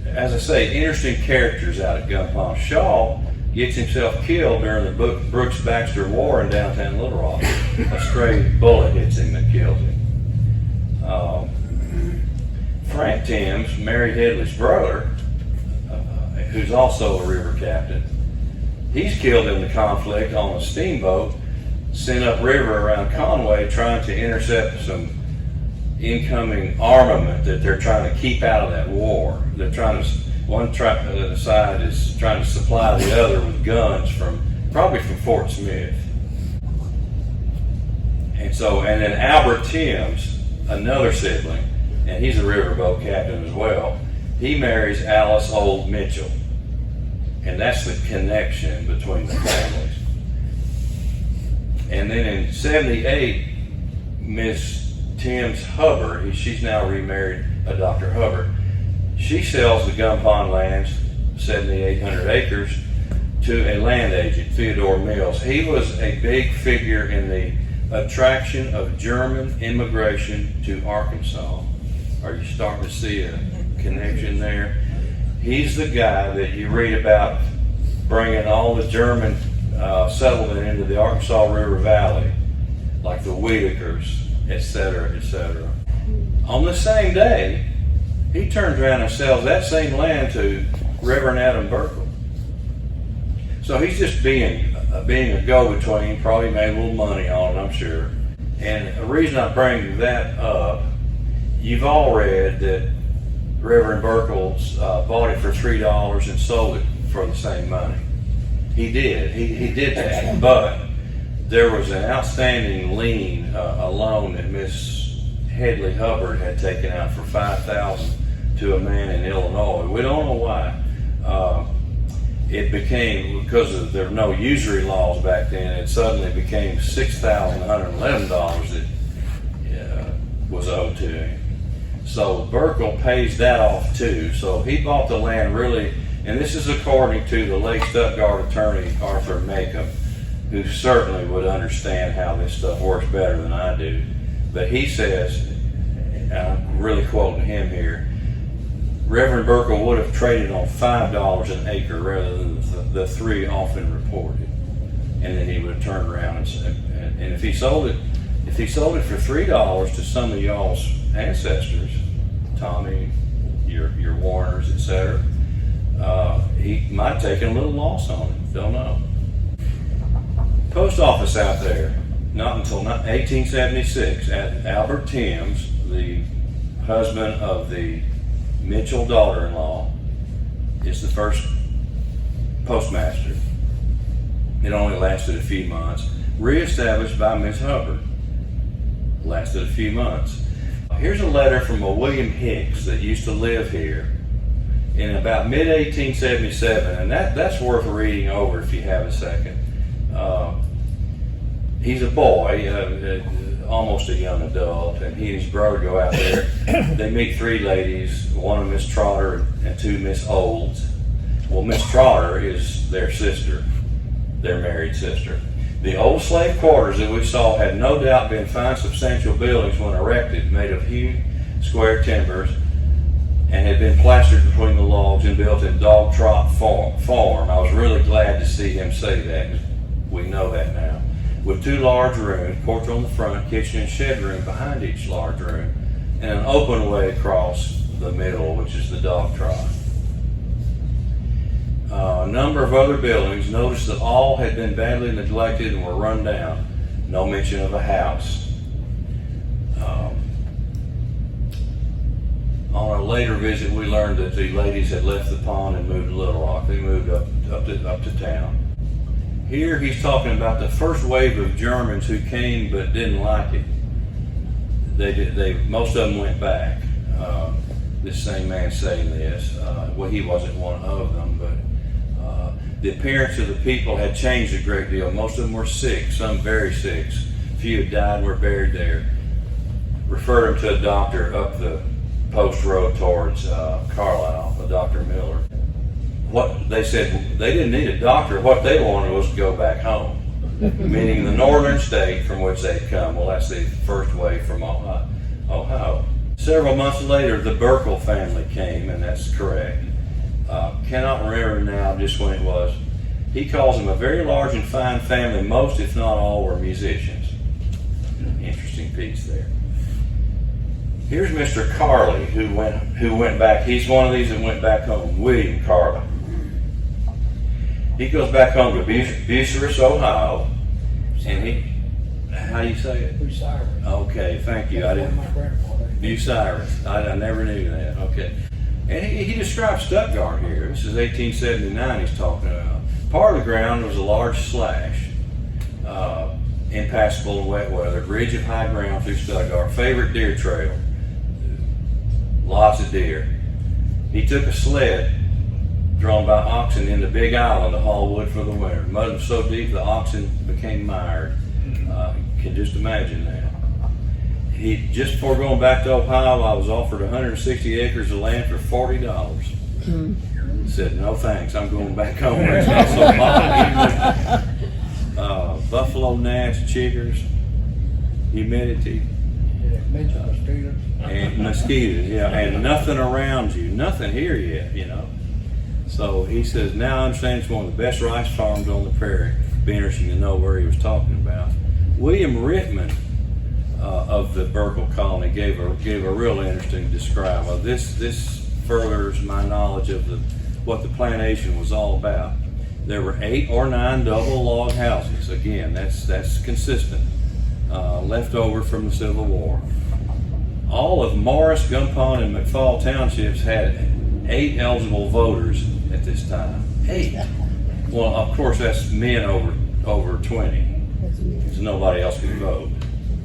As I say, interesting characters out at Gum Pond. Shaw gets himself killed during the Brooks-Baxter War in downtown Little Rock. A stray bullet hits him and kills him. Frank Timms, Mary Headley's brother, who's also a river captain, he's killed in the conflict on a steamboat sent upriver around Conway trying to intercept some incoming armament that they're trying to keep out of that war. They're trying to, one side is trying to supply the other with guns probably from Fort Smith. And then Albert Timms, another sibling, and he's a riverboat captain as well, he marries Alice Old Mitchell. And that's the connection between the families. And then in 78, Miss Timms Hubbard, she's now remarried Dr. Hubbard, she sells the Gum Pond lands, 7,800 acres, to a land agent, Theodore Mills. He was a big figure in the attraction of German immigration to Arkansas. Are you starting to see a connection there? He's the guy that you read about bringing all the German settlement into the Arkansas River Valley, like the Whitakers, etc., etc. On the same day, he turns around and sells that same land to Reverend Adam Buerkles. So he's just being a go-between, probably made a little money on it, I'm sure. And the reason I bring that up, you've all read that Reverend Buerkles bought it for $3 and sold it for the same money. He did. He did that. But there was an outstanding lien, a loan that Miss Hedley Hubbard had taken out for $5,000 to a man in Illinois. We don't know why. It became, because there were no usury laws back then, it suddenly became $6,111 that was owed to him. So Buerkles pays that off too. So he bought the land really, and this is according to the late Stuttgart attorney Arthur Macomb, who certainly would understand how this stuff works better than I do. But he says, and I'm really quoting him here, Reverend Buerkles would have traded on $5 an acre rather than the $3 often reported, and then he would have turned around and if he sold it for $3 to some of y'all's ancestors, Tommy, your Warners, etc., he might have taken a little loss on it. Don't know. Post office out there, not until 1876, Albert Timms, the husband of the Mitchell daughter-in-law, is the first postmaster. It only lasted a few months. Reestablished by Miss Hubbard. Lasted a few months. Here's a letter from a William Hicks that used to live here in about mid-1877, and that's worth reading over if you have a second. He's a boy, almost a young adult, and he and his brother go out there. They meet three ladies, one of Miss Trotter and two Miss Olds. Well, Miss Trotter is their sister, their married sister. The old slave quarters that we saw had no doubt been fine, substantial buildings when erected, made of hewn square timbers, and had been plastered between the logs and built in dog trot form. I was really glad to see him say that. We know that now. With two large rooms, porch on the front, kitchen and shed room behind each large room, and an open way across the middle, which is the dog trot. A number of other buildings, notice that all had been badly neglected and were run down. No mention of a house. On a later visit, we learned that the ladies had left the pond and moved to Little Rock. They moved up to town. Here he's talking about the first wave of Germans who came but didn't like it. Most of them went back. This same man saying this. Well, he wasn't one of them, but the appearance of the people had changed a great deal. Most of them were sick, some very sick. Few had died and were buried there. Referred them to a doctor up the post road towards Carlisle, a Dr. Miller. What they said, they didn't need a doctor. What they wanted was to go back home, meaning the northern state from which they'd come. Well, that's the first wave from Ohio. Several months later, the Buerkles family came, and that's correct. Cannot remember now just when it was. He calls them a very large and fine family. Most, if not all, were musicians. Interesting piece there. Here's Mr. Carley, who went back. He's one of these that went back home. William Carley. He goes back home to Bucyrus, Ohio, and how do you say it? Bucyrus. Okay, thank you. I didn't. Bucyrus. I never knew that. Okay. And he describes Stuttgart here. This is 1879 he's talking about. Part of the ground was a large slash, impassable in wet weather, ridge of high ground through Stuttgart, favorite deer trail, lots of deer. He took a sled drawn by oxen into Big Island to haul wood for the winter. Mud was so deep the oxen became mired. You can just imagine that. Just before going back to Ohio, I was offered 160 acres of land for $40. Said, no thanks, I'm going back home. It's not so hot. Buffalo gnats, chiggers, humidity. Mosquitoes. And mosquitoes, yeah, and nothing around you, nothing here yet, you know. So he says, now I understand it's one of the best rice farms on the prairie. Be interesting to know where he was talking about. William Rittman of the Buerkle colony gave a real interesting describe. This furthers my knowledge of what the plantation was all about. There were 8 or 9 double log houses. Again, that's consistent. Left over from the Civil War. All of Morris, Gun Pond, and McFall townships had 8 eligible voters at this time. 8. Well, of course, that's men over 20, because nobody else could vote.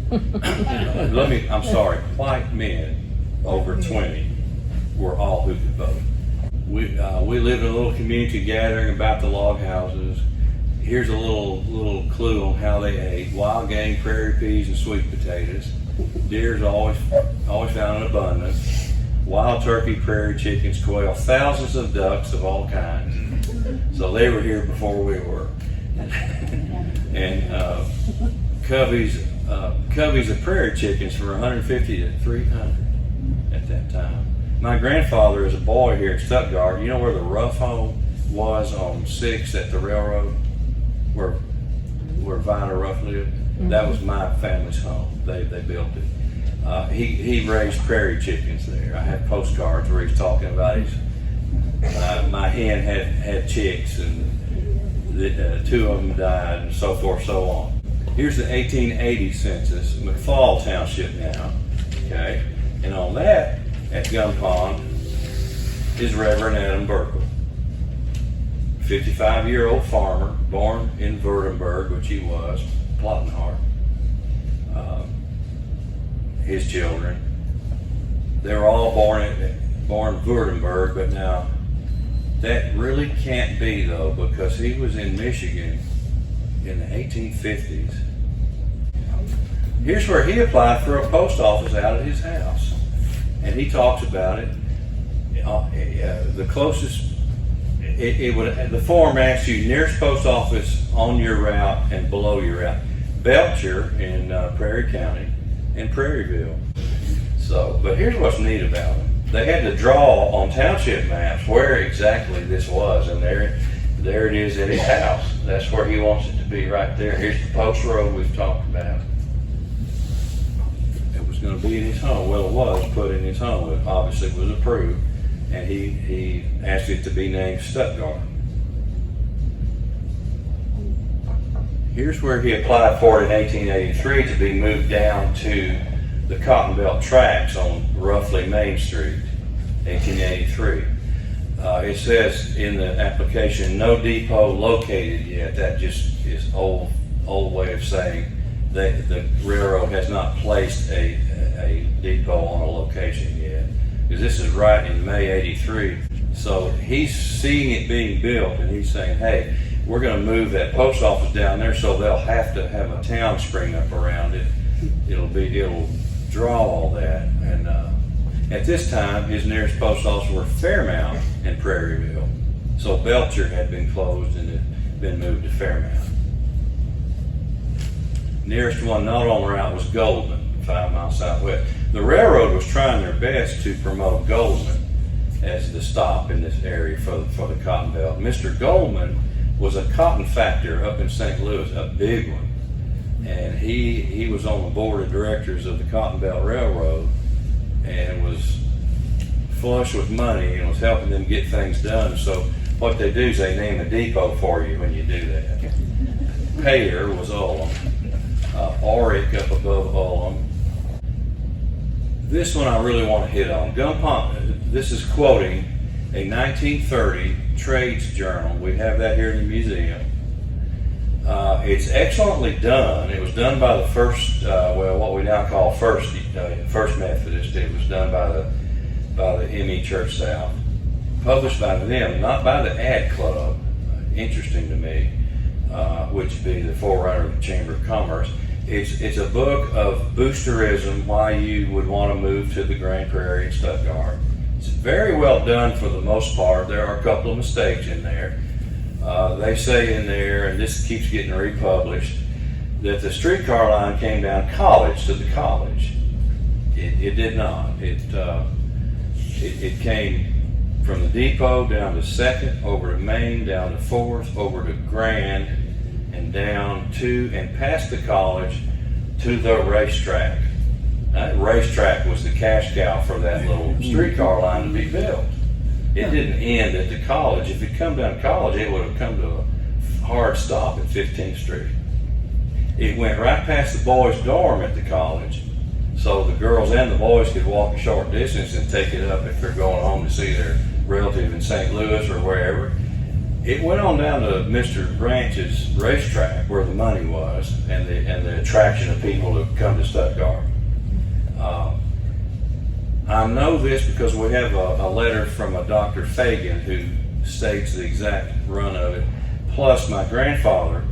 I'm sorry, white men over 20 were all who could vote. We lived in a little community gathering about the log houses. Here's a little clue on how they ate: wild game, prairie peas, and sweet potatoes. Deer's always found in abundance. Wild turkey, prairie chickens, quail, thousands of ducks of all kinds. So they were here before we were. And coveys of prairie chickens from 150 to 300 at that time. My grandfather, as a boy here in Stuttgart, you know where the rough home was on 6th at the railroad, where Viner Ruff lived? Mm-hmm. That was my family's home. They built it. He raised prairie chickens there. I have postcards where he's talking about my hen had chicks, and 2 of them died, and so forth, so on. Here's the 1880 census, McFall Township now, okay? And on that, at Gun Pond, is Reverend Adam Buerkle, 55-year-old farmer, born in Württemberg, which he was, Plattenhardt. His children, they were all born Württemberg, but now that really can't be, though, because he was in Michigan in the 1850s. Here's where he applied for a post office out of his house, and he talks about it. The closest, the form asks you nearest post office on your route and below your route. Belcher in Prairie County and Prairieville. So, but here's what's neat about them. They had to draw on township maps where exactly this was, and there it is at his house. That's where he wants it to be, right there. Here's the post road we've talked about. It was going to be in his home. Well, it was put in his home. It obviously was approved, and he asked it to be named Stuttgart. Here's where he applied for it in 1883 to be moved down to the Cotton Belt tracks on roughly Main Street, 1883. It says in the application, no depot located yet. That just is old way of saying that the railroad has not placed a depot on a location yet. Because this is right in May 83. So he's seeing it being built, and he's saying, hey, we're going to move that post office down there, so they'll have to have a town spring up around it. It'll draw all that. And at this time, his nearest post office were Fairmount and Prairieville. So Belcher had been closed and had been moved to Fairmount. Nearest one not on the route was Goldman, 5 miles southwest. The railroad was trying their best to promote Goldman as the stop in this area for the Cotton Belt. Mr. Goldman was a cotton factor up in St. Louis, a big one. And he was on the board of directors of the Cotton Belt Railroad and was flush with money and was helping them get things done. So what they do is they name a depot for you when you do that. Payer was Ullum. Auric up above Ullum. This one I really want to hit on. Gun Pond, this is quoting a 1930 trades journal. We have that here in the museum. It's excellently done. It was done by the first, what we now call First Methodist. It was done by the ME Church South. Published by them, not by the Ad Club. Interesting to me, which would be the forerunner of the Chamber of Commerce. It's a book of boosterism, why you would want to move to the Grand Prairie in Stuttgart. It's very well done for the most part. There are a couple of mistakes in there. They say in there, and this keeps getting republished, that the streetcar line came down College to the College. It did not. It came from the depot down to 2nd, over to Main, down to 4th, over to Grand, and down to and past the College to the racetrack. That racetrack was the cash cow for that little streetcar line to be built. It didn't end at the College. If it come down College, it would have come to a hard stop at 15th Street. It went right past the boys' dorm at the College, so the girls and the boys could walk a short distance and take it up if they're going home to see their relative in St. Louis or wherever. It went on down to Mr. Branch's racetrack where the money was and the attraction of people to come to Stuttgart. I know this because we have a letter from a Dr. Fagan who states the exact run of it. Plus, my grandfather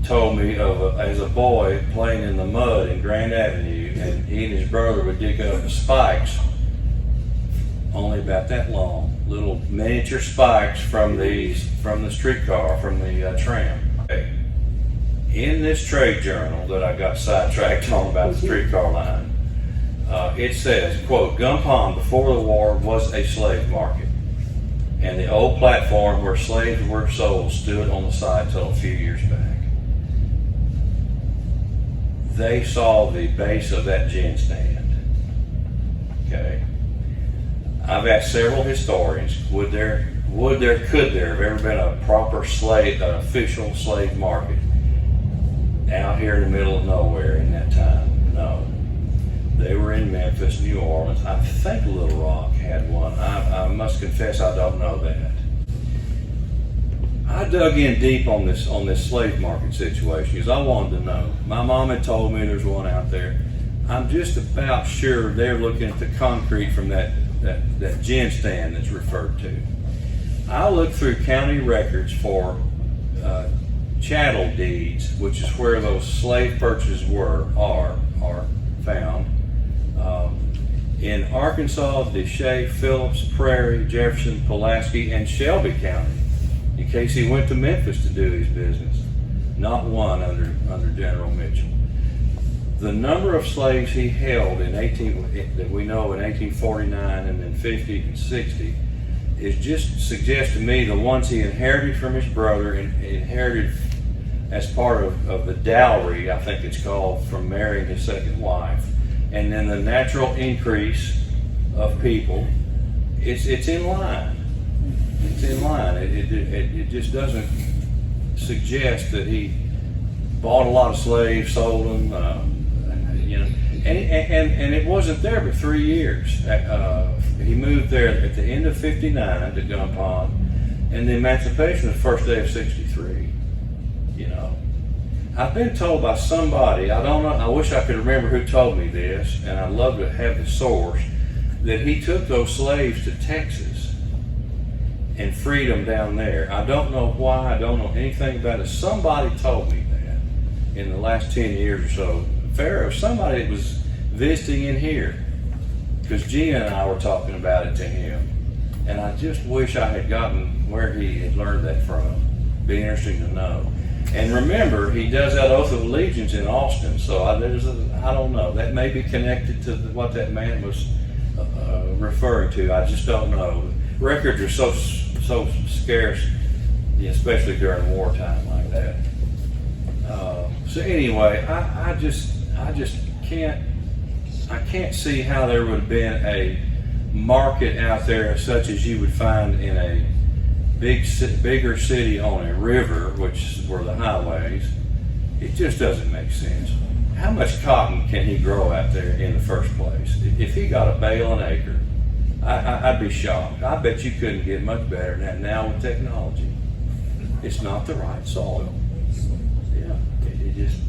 told me of as a boy playing in the mud in Grand Avenue, and he and his brother would dig up the spikes, only about that long, little miniature spikes from the streetcar, from the tram. In this trade journal that I got sidetracked on about the streetcar line, it says, quote, "Gun Pond before the war was a slave market, and the old platform where slaves were sold stood on the site till a few years back." They saw the base of that gin stand. Okay. I've asked several historians, could there have ever been a proper slave, an official slave market out here in the middle of nowhere in that time? No. They were in Memphis, New Orleans. I think Little Rock had one. I must confess I don't know that. I dug in deep on this slave market situation because I wanted to know. My mom had told me there's one out there. I'm just about sure they're looking at the concrete from that gin stand that's referred to. I looked through county records for chattel deeds, which is where those slave purchases are found. In Arkansas, Deshae, Phillips, Prairie, Jefferson, Pulaski, and Shelby County, in case he went to Memphis to do his business. Not one under General Mitchell. The number of slaves he held that we know in 1849 and then 50 and 60 suggests to me the ones he inherited from his brother and inherited as part of the dowry, I think it's called, from marrying his second wife. And then the natural increase of people, it's in line. It's in line. It just doesn't suggest that he bought a lot of slaves, sold them, and it wasn't there for 3 years. He moved there at the end of '59 to Gun Pond, and the emancipation was the first day of '63. I've been told by somebody, I don't know, I wish I could remember who told me this, and I'd love to have the source, that he took those slaves to Texas and freed them down there. I don't know why, I don't know anything about it. Somebody told me that in the last 10 years or so. Pharaoh, somebody that was visiting in here, because Gina and I were talking about it to him, and I just wish I had gotten where he had learned that from. Be interesting to know. And remember, he does that oath of allegiance in Austin, so I don't know. That may be connected to what that man was referring to. I just don't know. Records are so scarce, especially during wartime like that. So anyway, I just can't see how there would have been a market out there such as you would find in a bigger city on a river, which were the highways. It just doesn't make sense. How much cotton can he grow out there in the first place? If he got a bale an acre, I'd be shocked. I bet you couldn't get much better than that now with technology. It's not the right soil. Yeah, it just,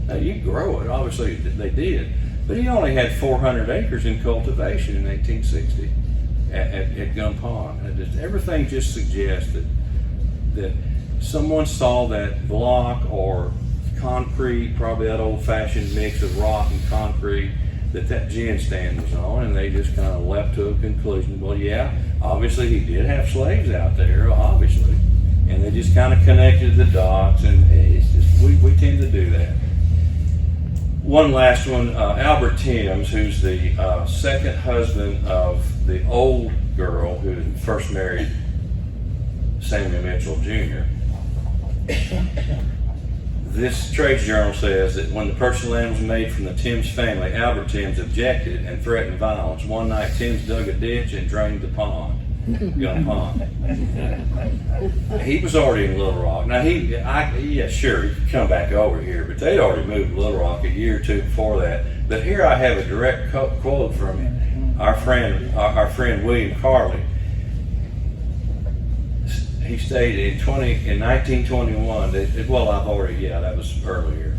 now you can grow it. Obviously they did, but he only had 400 acres in cultivation in 1860. At Gun Pond. Everything just suggests that someone saw that block or concrete, probably that old-fashioned mix of rock and concrete, that gin stand was on, and they just kind of leapt to a conclusion. Well, yeah, obviously he did have slaves out there, obviously, and they just kind of connected the dots, and it's just, we tend to do that. One last one, Albert Timms, who's the second husband of the old girl who first married Samuel Mitchell Jr. This trade journal says that when the purchase of land was made from the Timms family, Albert Timms objected and threatened violence. One night, Timms dug a ditch and drained the pond. Gun Pond. He was already in Little Rock. Now yeah, sure, he could come back over here, but they'd already moved to Little Rock a year or two before that. But here I have a direct quote from our friend William Carley. He stated in 1921 that, well, that was earlier.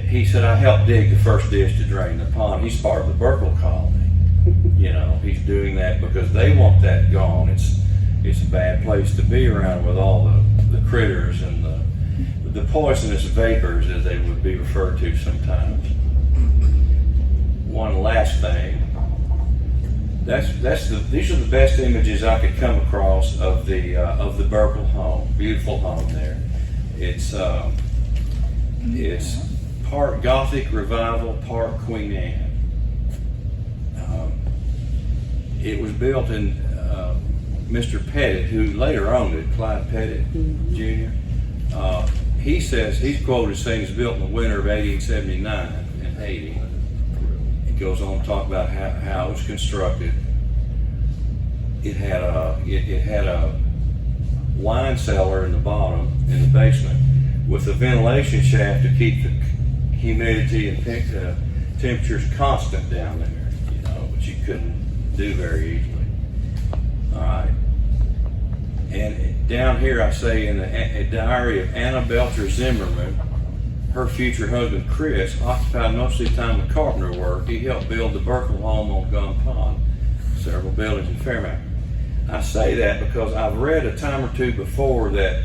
He said, I helped dig the first ditch to drain the pond. He's part of the Buerkles colony. You know, he's doing that because they want that gone. It's a bad place to be around with all the critters and the poisonous vapors, as they would be referred to sometimes. One last thing. These are the best images I could come across of the Buerkles home. Beautiful home there. It's part Gothic Revival, part Queen Anne. It was built in Mr. Pettit, who later owned it, Clyde Pettit Jr. He says, he's quoted saying it's built in the winter of 1879 and 80. It goes on to talk about how it was constructed. It had a wine cellar in the bottom, in the basement, with a ventilation shaft to keep the humidity and temperatures constant down there, you know, which you couldn't do very easily. All right. And down here I say in a diary of Anna Belcher Zimmerman, her future husband Chris occupied most of the time with carpenter work. He helped build the Buerkles home on Gun Pond, several buildings in Fairmount. I say that because I've read a time or two before that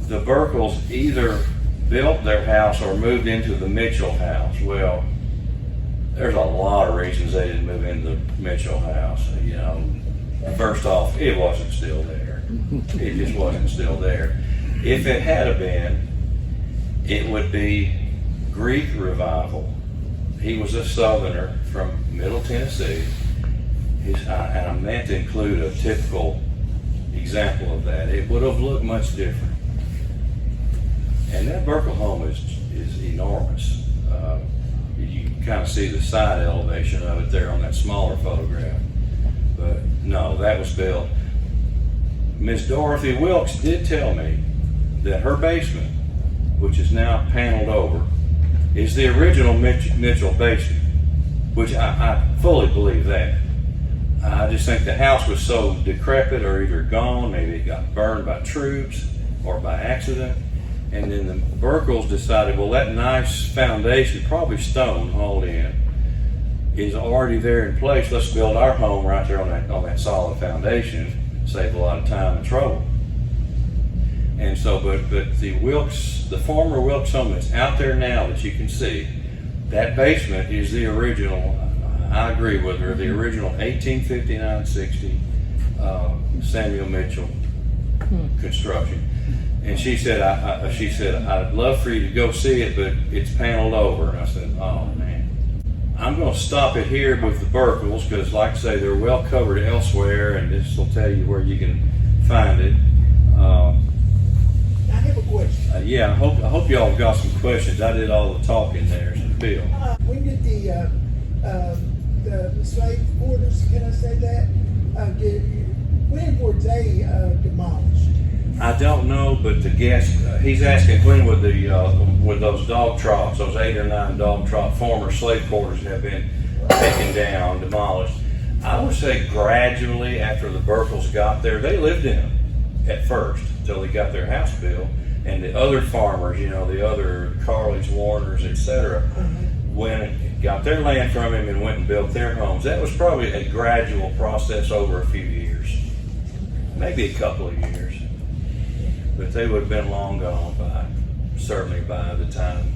the Buerkles either built their house or moved into the Mitchell house. Well, there's a lot of reasons they didn't move into the Mitchell house. You know, first off, it wasn't still there. It just wasn't still there. If it had been, it would be Greek Revival. He was a Southerner from Middle Tennessee. And I meant to include a typical example of that. It would have looked much different. And that Buerkles home is enormous. You can kind of see the side elevation of it there on that smaller photograph. But no, that was built. Miss Dorothy Wilkes did tell me that her basement, which is now paneled over, is the original Mitchell basement, which I fully believe that. I just think the house was so decrepit or either gone, maybe it got burned by troops or by accident. And then the Buerkles decided, well, that nice foundation, probably stone hauled in, is already there in place. Let's build our home right there on that solid foundation, save a lot of time and trouble. And so, but the former Wilkes home that's out there now that you can see, that basement is the original. I agree with her. The original 1859-60 Samuel Mitchell construction. And she said, I'd love for you to go see it, but it's paneled over. And I said, oh man. I'm going to stop it here with the Buerkles because, like I say, they're well covered elsewhere, and this will tell you where you can find it. I have a question. Yeah, I hope y'all got some questions. I did all the talking there, so Bill. When did the slave quarters, can I say that? When were they demolished? I don't know, but the guest, he's asking when would those dog troughs, those 8 or 9 dog trough former slave quarters have been taken down, demolished. I would say gradually after the Buerkles got there. They lived in them at first until they got their house built, and the other farmers, you know, the other Carleys, Warners, etc., went and got their land from him and went and built their homes. That was probably a gradual process over a few years, maybe a couple of years. But they would have been long gone certainly by the time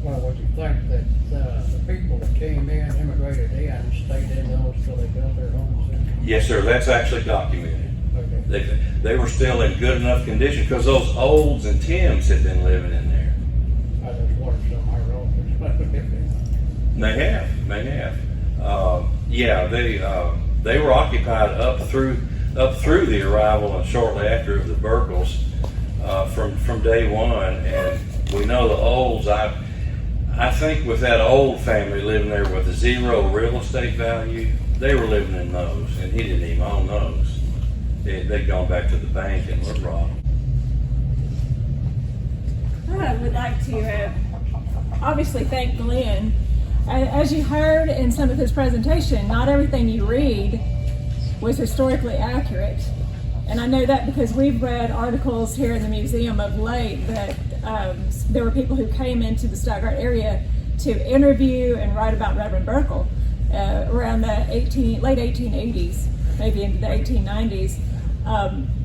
Well, would you think that the people that came in, immigrated in, stayed in those till they built their homes in? Yes, sir, that's actually documented. Okay. They were still in good enough condition because those Olds and Tims had been living in there. I just wondered some of my relatives lived in. They have. Yeah, they were occupied up through the arrival and shortly after of the Buerkles from day one, and we know the Olds. I think with that old family living there with zero real estate value, they were living in those, and he didn't even own those. They'd gone back to the bank and were robbed. I would like to obviously thank Glenn. As you heard in some of his presentation, not everything you read was historically accurate. And I know that because we've read articles here in the museum of late that there were people who came into the Stuttgart area to interview and write about Reverend Buerkle around the late 1880s, maybe into the 1890s.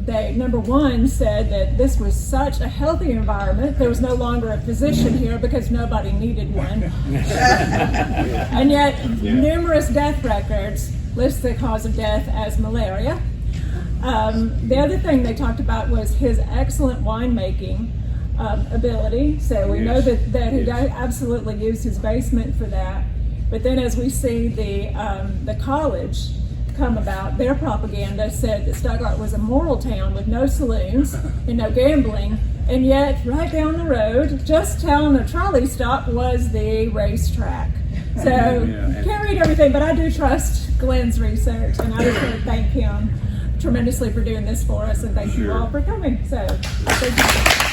They, number one, said that this was such a healthy environment. There was no longer a physician here because nobody needed one. And yet, numerous death records list the cause of death as malaria. The other thing they talked about was his excellent winemaking ability. So we know that he absolutely used his basement for that. But then as we see the college come about, their propaganda said that Stuttgart was a moral town with no saloons and no gambling, and yet right down the road, just telling a trolley stop, was the racetrack. So can't read everything, but I do trust Glenn's research, and I just want to thank him tremendously for doing this for us, and thank you all for coming. So thank you.